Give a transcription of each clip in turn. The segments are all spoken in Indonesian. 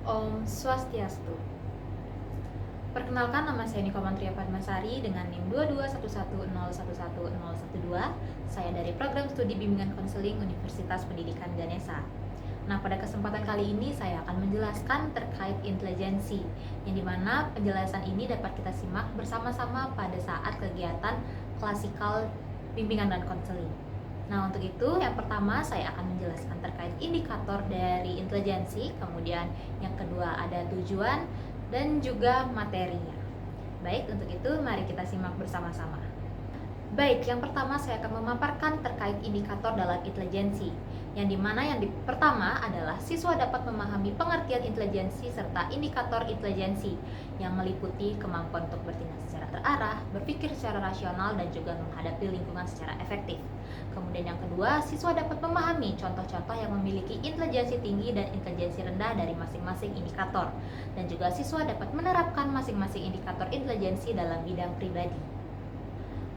Om Swastiastu. Perkenalkan, nama saya Niko Mantria Padmasari dengan NIM 22110111012. Saya dari Program Studi Bimbingan Konseling Universitas Pendidikan Ganesha. Nah, pada kesempatan kali ini saya akan menjelaskan terkait intelijensi, yang dimana penjelasan ini dapat kita simak bersama-sama pada saat kegiatan klasikal bimbingan dan konseling. Nah, untuk itu yang pertama saya akan menjelaskan terkait indikator dari intelijensi, kemudian yang kedua ada tujuan dan juga materinya. Baik, untuk itu mari kita simak bersama-sama. Baik, yang pertama saya akan memaparkan terkait indikator dalam intelijensi, yang dimana pertama adalah siswa dapat memahami pengertian intelijensi serta indikator intelijensi yang meliputi kemampuan untuk bertindak secara terarah, berpikir secara rasional, dan juga menghadapi lingkungan secara efektif. Kemudian yang kedua, siswa dapat memahami contoh-contoh yang memiliki intelijensi tinggi dan intelijensi rendah dari masing-masing indikator, dan juga siswa dapat menerapkan masing-masing indikator intelijensi dalam bidang pribadi.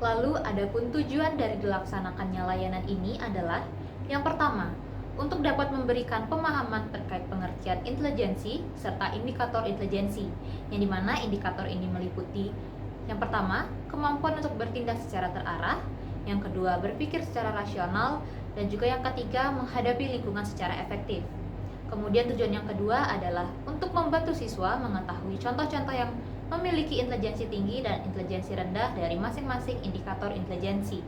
Lalu, adapun tujuan dari dilaksanakannya layanan ini adalah yang pertama, untuk dapat memberikan pemahaman terkait pengertian intelijensi serta indikator intelijensi, yang dimana indikator ini meliputi yang pertama, kemampuan untuk bertindak secara terarah, yang kedua, berpikir secara rasional, dan juga yang ketiga, menghadapi lingkungan secara efektif. Kemudian tujuan yang kedua adalah untuk membantu siswa mengetahui contoh-contoh yang memiliki intelijensi tinggi dan intelijensi rendah dari masing-masing indikator intelijensi.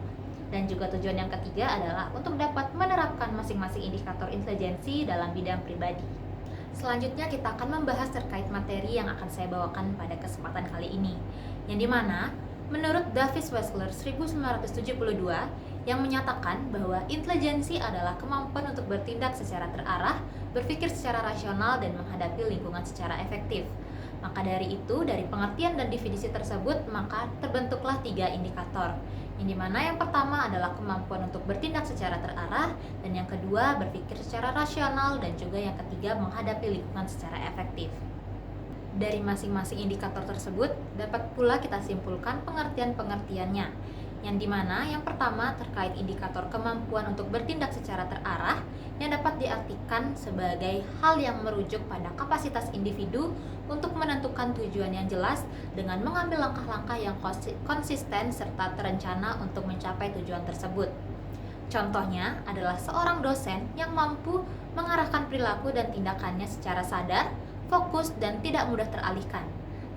Dan juga tujuan yang ketiga adalah untuk dapat menerapkan masing-masing indikator intelijensi dalam bidang pribadi. Selanjutnya kita akan membahas terkait materi yang akan saya bawakan pada kesempatan kali ini, yang dimana menurut Davis Wechsler 1972 yang menyatakan bahwa intelijensi adalah kemampuan untuk bertindak secara terarah, berpikir secara rasional, dan menghadapi lingkungan secara efektif. Maka dari itu, dari pengertian dan definisi tersebut, maka terbentuklah 3 indikator, yang dimana yang pertama adalah kemampuan untuk bertindak secara terarah, dan yang kedua berpikir secara rasional, dan juga yang ketiga menghadapi lingkungan secara efektif. Dari masing-masing indikator tersebut dapat pula kita simpulkan pengertian-pengertiannya, yang dimana yang pertama terkait indikator kemampuan untuk bertindak secara terarah, yang dapat diartikan sebagai hal yang merujuk pada kapasitas individu untuk menentukan tujuan yang jelas dengan mengambil langkah-langkah yang konsisten serta terencana untuk mencapai tujuan tersebut. Contohnya adalah seorang dosen yang mampu mengarahkan perilaku dan tindakannya secara sadar, fokus, dan tidak mudah teralihkan,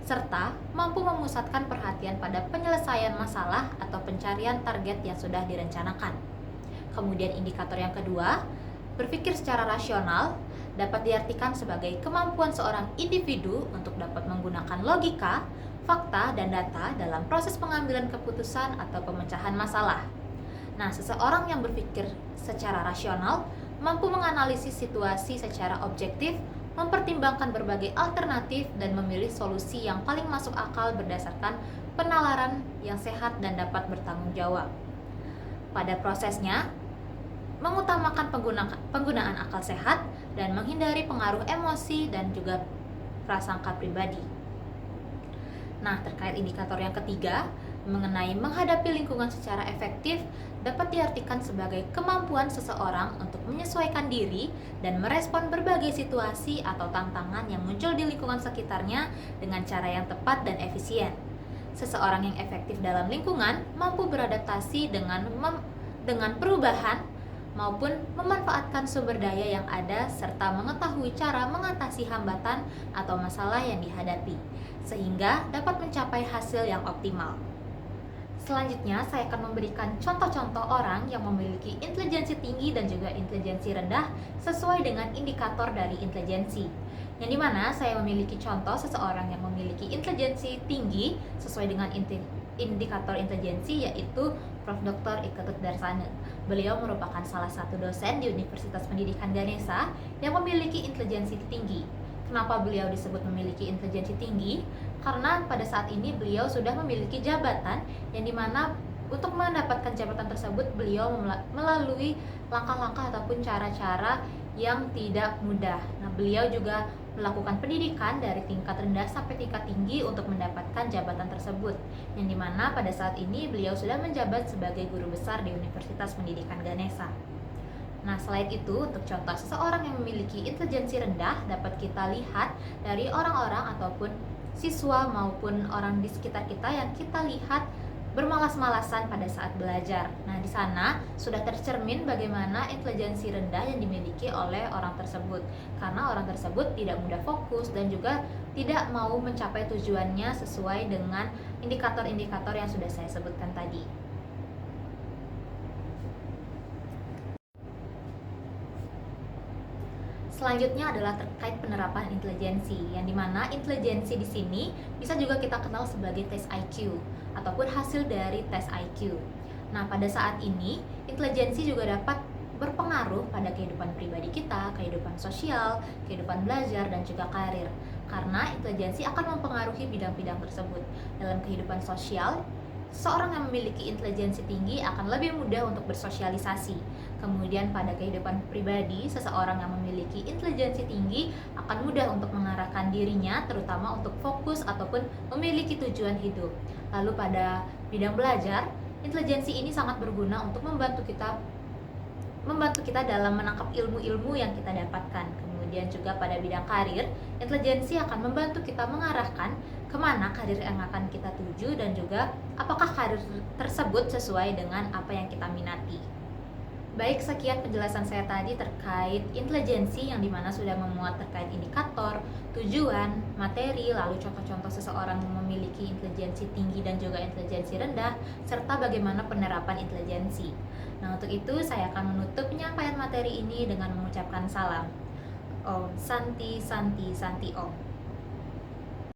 serta mampu memusatkan perhatian pada penyelesaian masalah atau pencarian target yang sudah direncanakan. Kemudian indikator yang kedua, berpikir secara rasional, dapat diartikan sebagai kemampuan seorang individu untuk dapat menggunakan logika, fakta, dan data dalam proses pengambilan keputusan atau pemecahan masalah. Nah, seseorang yang berpikir secara rasional mampu menganalisis situasi secara objektif, mempertimbangkan berbagai alternatif, dan memilih solusi yang paling masuk akal berdasarkan penalaran yang sehat dan dapat bertanggung jawab. Pada prosesnya, mengutamakan penggunaan akal sehat dan menghindari pengaruh emosi dan juga prasangka pribadi. Nah, terkait indikator yang ketiga, mengenai menghadapi lingkungan secara efektif, dapat diartikan sebagai kemampuan seseorang untuk menyesuaikan diri dan merespon berbagai situasi atau tantangan yang muncul di lingkungan sekitarnya dengan cara yang tepat dan efisien. Seseorang yang efektif dalam lingkungan mampu beradaptasi dengan perubahan maupun memanfaatkan sumber daya yang ada serta mengetahui cara mengatasi hambatan atau masalah yang dihadapi, sehingga dapat mencapai hasil yang optimal. Selanjutnya, saya akan memberikan contoh-contoh orang yang memiliki intelijensi tinggi dan juga intelijensi rendah sesuai dengan indikator dari intelijensi. Yang dimana saya memiliki contoh seseorang yang memiliki intelijensi tinggi sesuai dengan indikator intelijensi, yaitu Prof. Dr. Iketut Darsane. Beliau merupakan salah satu dosen di Universitas Pendidikan Ganesha yang memiliki intelijensi tinggi. Kenapa beliau disebut memiliki intelijensi tinggi? Karena pada saat ini beliau sudah memiliki jabatan yang dimana untuk mendapatkan jabatan tersebut beliau melalui langkah-langkah ataupun cara-cara yang tidak mudah. Nah, beliau juga melakukan pendidikan dari tingkat rendah sampai tingkat tinggi untuk mendapatkan jabatan tersebut, yang dimana pada saat ini beliau sudah menjabat sebagai guru besar di Universitas Pendidikan Ganesha. Nah, selain itu, untuk contoh seseorang yang memiliki intelijensi rendah dapat kita lihat dari orang-orang ataupun siswa maupun orang di sekitar kita yang kita lihat bermalas-malasan pada saat belajar. Nah, di sana sudah tercermin bagaimana intelijensi rendah yang dimiliki oleh orang tersebut. Karena orang tersebut tidak mudah fokus dan juga tidak mau mencapai tujuannya sesuai dengan indikator-indikator yang sudah saya sebutkan tadi. Selanjutnya adalah terkait penerapan intelijensi, yang dimana intelijensi di sini bisa juga kita kenal sebagai tes IQ ataupun hasil dari tes IQ. Nah, pada saat ini intelijensi juga dapat berpengaruh pada kehidupan pribadi kita, kehidupan sosial, kehidupan belajar, dan juga karir. Karena intelijensi akan mempengaruhi bidang-bidang tersebut. Dalam kehidupan sosial, seorang yang memiliki intelijensi tinggi akan lebih mudah untuk bersosialisasi. Kemudian pada kehidupan pribadi, seseorang yang memiliki intelijensi tinggi akan mudah untuk mengarahkan dirinya, terutama untuk fokus ataupun memiliki tujuan hidup. Lalu pada bidang belajar, intelijensi ini sangat berguna untuk membantu kita dalam menangkap ilmu-ilmu yang kita dapatkan. Kemudian juga pada bidang karir, intelijensi akan membantu kita mengarahkan kemana karir yang akan kita tuju dan juga apakah karir tersebut sesuai dengan apa yang kita minati. Baik, sekian penjelasan saya tadi terkait intelijensi yang dimana sudah memuat terkait indikator, tujuan, materi, lalu contoh-contoh seseorang yang memiliki intelijensi tinggi dan juga intelijensi rendah, serta bagaimana penerapan intelijensi. Nah, untuk itu saya akan menutup penyampaian materi ini dengan mengucapkan salam. Om Santi Santi Santi Om.